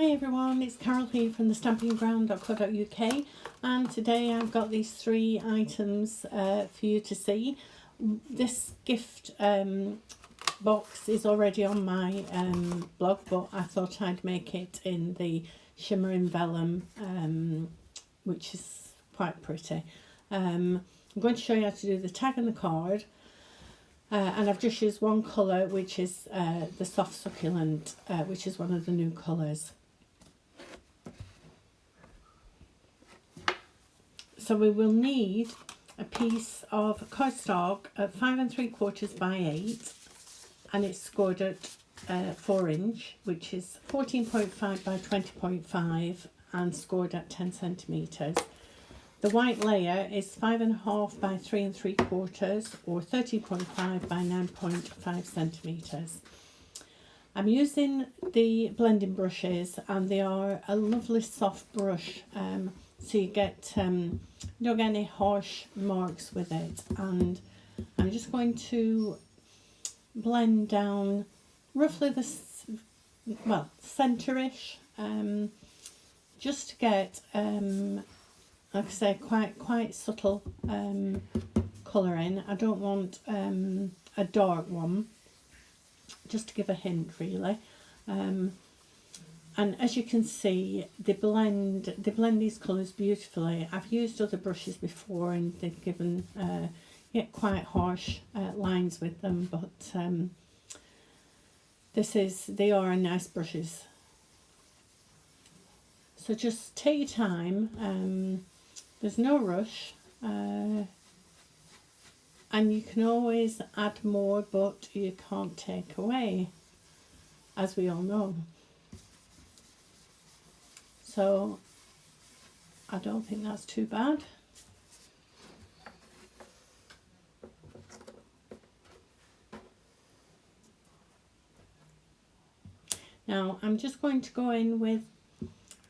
Hi everyone, it's Carol here from the stampingground.co.uk, and today I've got these three items for you to see. This gift box is already on my blog, but I thought I'd make it in the shimmering vellum, which is quite pretty. I'm going to show you how to do the tag and the card. And I've just used one colour, which is the soft succulent, which is one of the new colours. So we will need a piece of cardstock at 5 3/4 by 8, and it's scored at 4 inch, which is 14.5 by 20.5 and scored at 10 centimetres. The white layer is 5.5 by 3 3/4 or 13.5 by 9.5 centimetres. I'm using the blending brushes, and they are a lovely soft brush, so you don't get any harsh marks with it. And I'm just going to blend down roughly the centre-ish, just to get like I say, quite subtle colouring. I don't want a dark one, just to give a hint really. And as you can see, they blend these colours beautifully. I've used other brushes before and they've given quite harsh lines with them, but they are nice brushes. So just take your time. There's no rush, and you can always add more, but you can't take away, as we all know. So I don't think that's too bad. Now I'm just going to go in with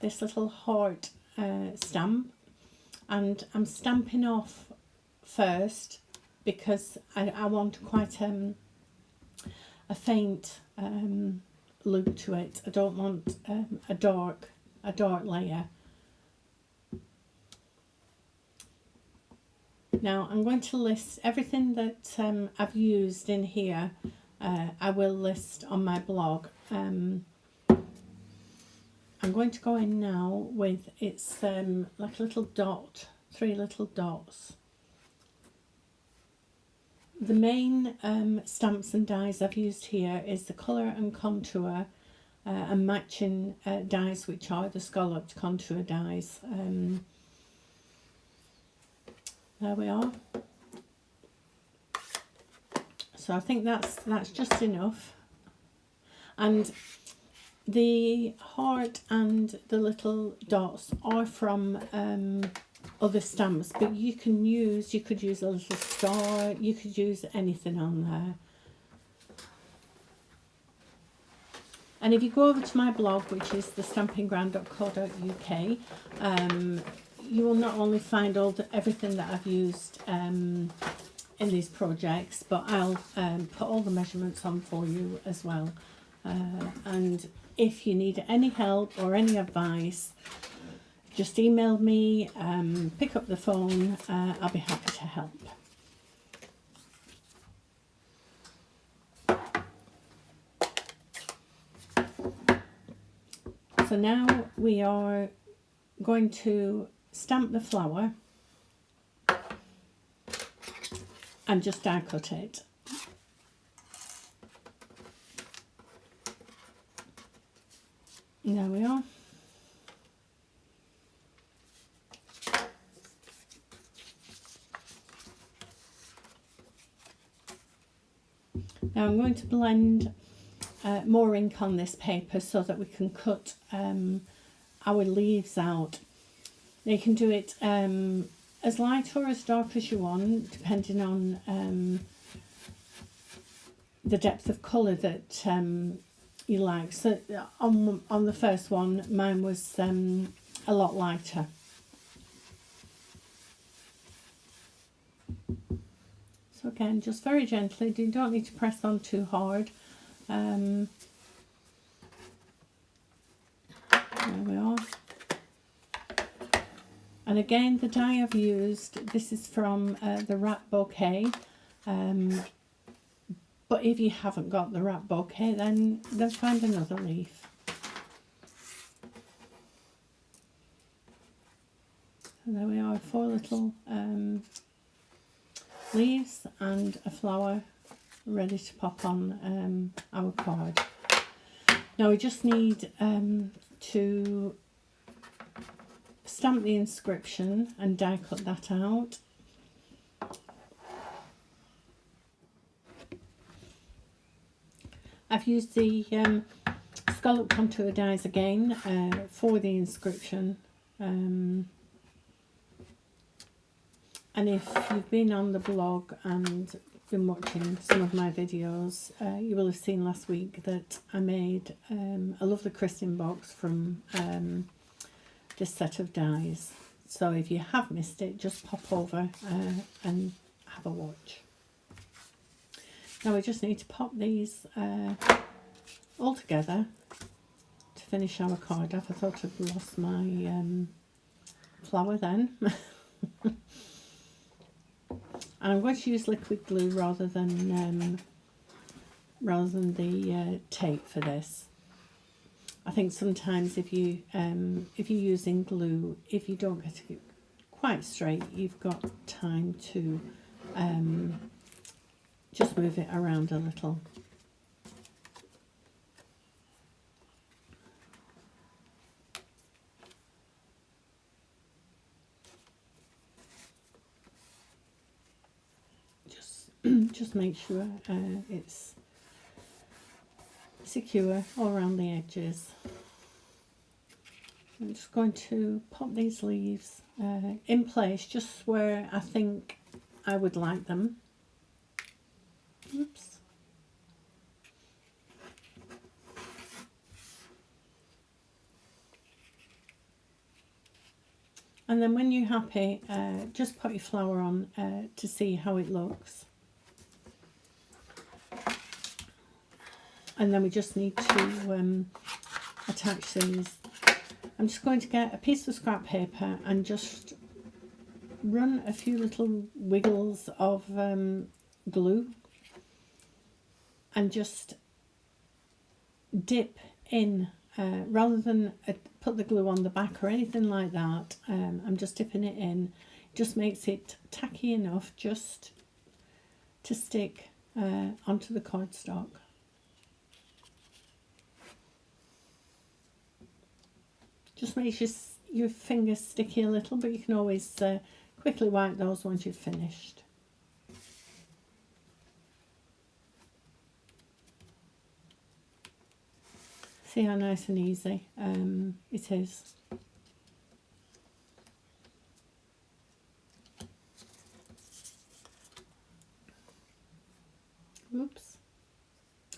this little heart stamp, and I'm stamping off first because I want quite a faint look to it. I don't want a dark layer. Now I'm going to list everything that I've used in here. I will list on my blog. I'm going to go in now with, it's like a little dot, 3 little dots. The main stamps and dies I've used here is the colour and contour and matching dies, which are the scalloped contour dies. There we are. So I think that's just enough. And the heart and the little dots are from other stamps, but you could use a little star, you could use anything on there. And if you go over to my blog, which is the stampingground.co.uk, you will not only find everything that I've used in these projects, but I'll put all the measurements on for you as well. And if you need any help or any advice, just email me, pick up the phone, I'll be happy to help. So now we are going to stamp the flower and just die cut it. There we are. Now I'm going to blend more ink on this paper so that we can cut our leaves out. You can do it as light or as dark as you want, depending on the depth of colour that you like. So on the first one, mine was a lot lighter. So again, just very gently, you don't need to press on too hard. And again, the die I've used, this is from the wrap bouquet. But if you haven't got the wrap bouquet, then find another leaf. So there we are, 4 little leaves and a flower ready to pop on our card. Now we just need to stamp the inscription and die cut that out. I've used the scallop contour dies again for the inscription. And if you've been on the blog and been watching some of my videos, you will have seen last week that I made a lovely christening box from this set of dies. So if you have missed it, just pop over and have a watch. Now we just need to pop these all together to finish our card off. I thought I'd lost my flower then. And I'm going to use liquid glue rather than the tape for this. I think sometimes if you're using glue, if you don't get it quite straight, you've got time to just move it around a little. Just make sure it's secure all around the edges. I'm just going to pop these leaves in place just where I think I would like them. Oops. And then when you're happy, just put your flower on to see how it looks. And then we just need to attach these. I'm just going to get a piece of scrap paper and just run a few little wiggles of glue and just dip in, rather than put the glue on the back or anything like that. I'm just dipping it in. It just makes it tacky enough just to stick onto the cardstock. Just makes your fingers sticky a little, but you can always quickly wipe those once you've finished. See how nice and easy it is. Oops.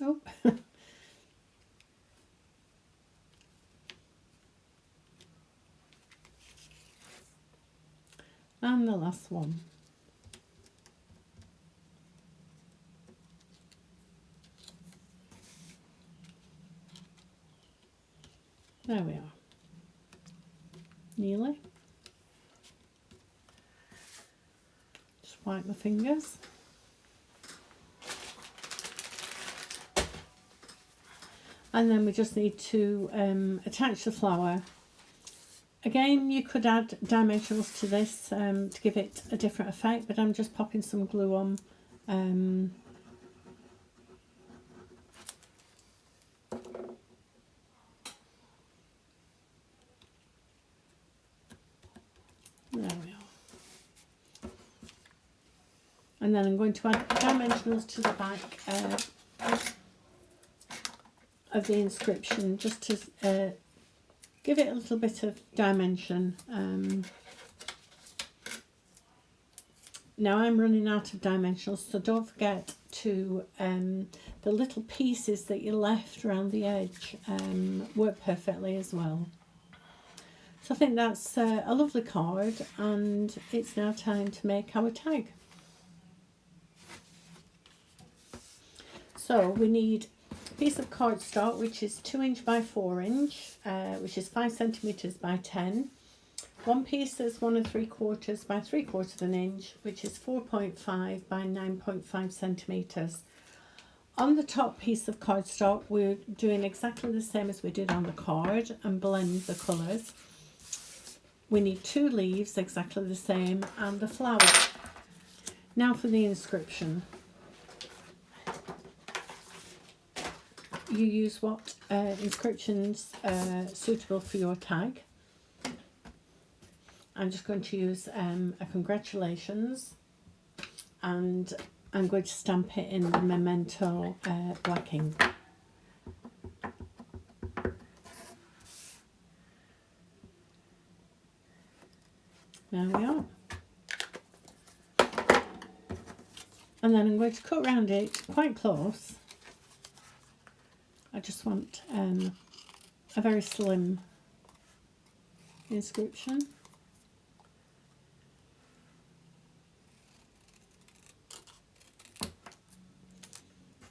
Oh. And the last one. There we are. Nearly. Just wipe my fingers. And then we just need to attach the flower. Again, you could add dimensionals to this to give it a different effect, but I'm just popping some glue on. There we are. And then I'm going to add dimensionals to the back of the inscription just to give it a little bit of dimension. Now I'm running out of dimensionals, so don't forget to the little pieces that you left around the edge work perfectly as well. So I think that's a lovely card, and it's now time to make our tag. So we need piece of cardstock which is 2" by 4", which is 5 centimeters by 10. One piece is 1 3/4 by 3/4 of an inch, which is 4.5 by 9.5 centimetres. On the top piece of cardstock, we're doing exactly the same as we did on the card and blend the colours. We need 2 leaves, exactly the same, and the flower. Now for the inscription. You use what inscriptions suitable for your tag. I'm just going to use a congratulations, and I'm going to stamp it in the memento black ink. There we are. And then I'm going to cut around it quite close. I just want a very slim inscription.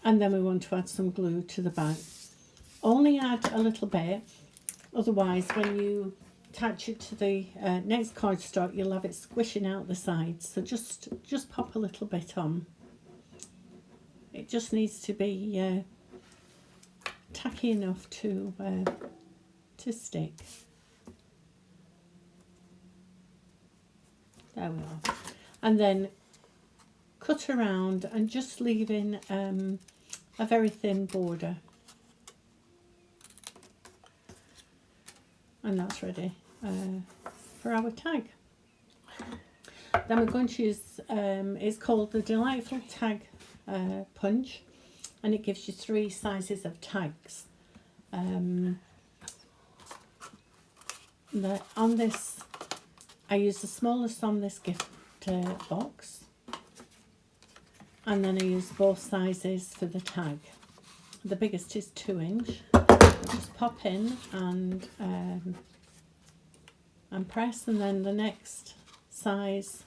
And then we want to add some glue to the back. Only add a little bit, otherwise when you attach it to the next cardstock you'll have it squishing out the sides. So just pop a little bit on. It just needs to be tacky enough to stick. There we are. And then cut around and just leaving a very thin border. And that's ready for our tag. Then we're going to use, it's called the Delightful Tag Punch, and it gives you 3 sizes of tags. On this, I use the smallest on this gift box, and then I use both sizes for the tag. The biggest is 2 inch. Just pop in and press, and then the next size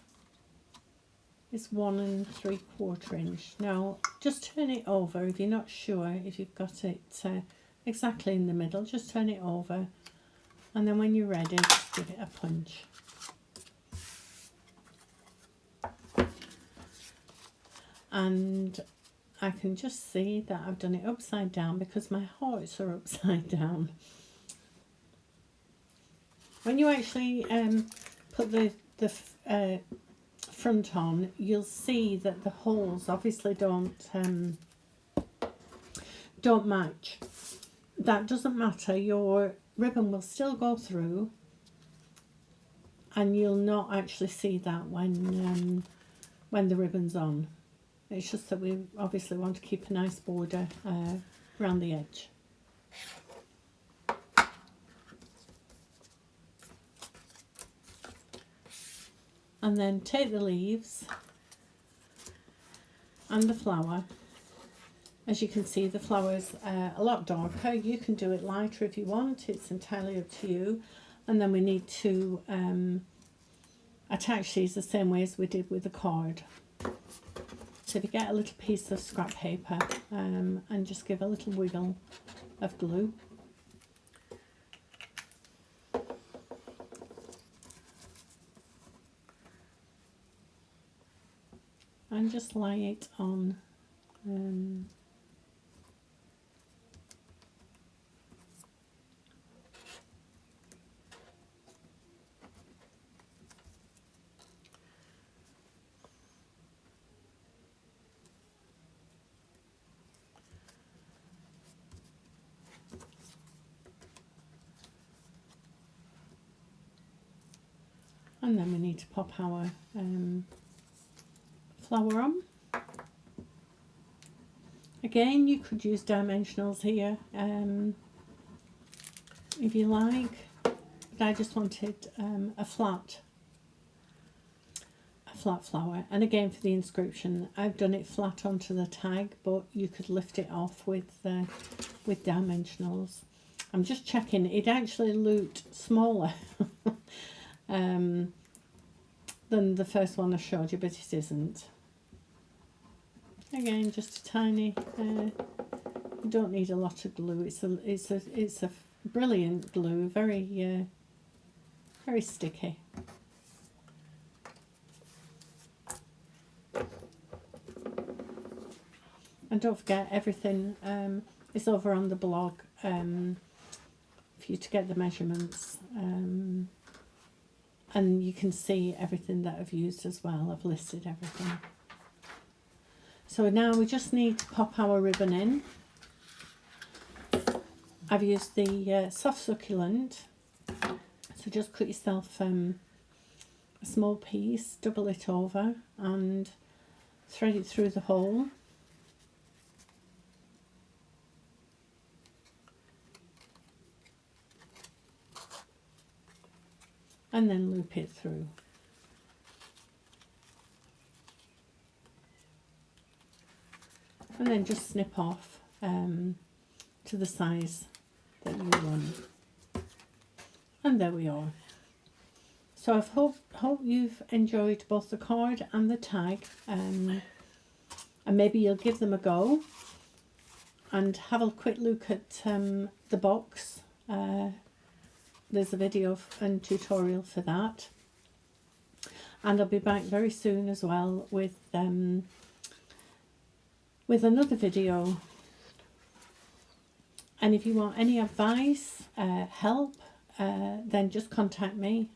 is 1 3/4 inch. Now just turn it over if you're not sure if you've got it exactly in the middle. Just turn it over, and then when you're ready, just give it a punch. And I can just see that I've done it upside down because my hearts are upside down. When you actually put the front on, you'll see that the holes obviously don't match. That doesn't matter. Your ribbon will still go through, and you'll not actually see that when the ribbon's on. It's just that we obviously want to keep a nice border around the edge. And then take the leaves and the flower. As you can see, the flower's a lot darker. You can do it lighter if you want. It's entirely up to you. And then we need to attach these the same way as we did with the card. So if you get a little piece of scrap paper and just give a little wiggle of glue. And just lay it on and then we need to pop our flower on. Again, you could use dimensionals here if you like, but I just wanted a flat flower. And again, for the inscription, I've done it flat onto the tag, but you could lift it off with dimensionals. I'm just checking, it actually looked smaller than the first one I showed you, but it isn't. Again, just a tiny. You don't need a lot of glue. It's a brilliant glue. Very very sticky. And don't forget, everything is over on the blog for you to get the measurements. And you can see everything that I've used as well. I've listed everything. So now we just need to pop our ribbon in. I've used the soft succulent. So just cut yourself a small piece, double it over and thread it through the hole. And then loop it through. And then just snip off to the size that you want. And there we are. So I hope you've enjoyed both the card and the tag, and maybe you'll give them a go and have a quick look at the box. There's a video and tutorial for that, and I'll be back very soon as well with another video. And if you want any advice, help, then just contact me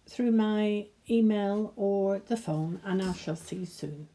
through my email or the phone, and I shall see you soon.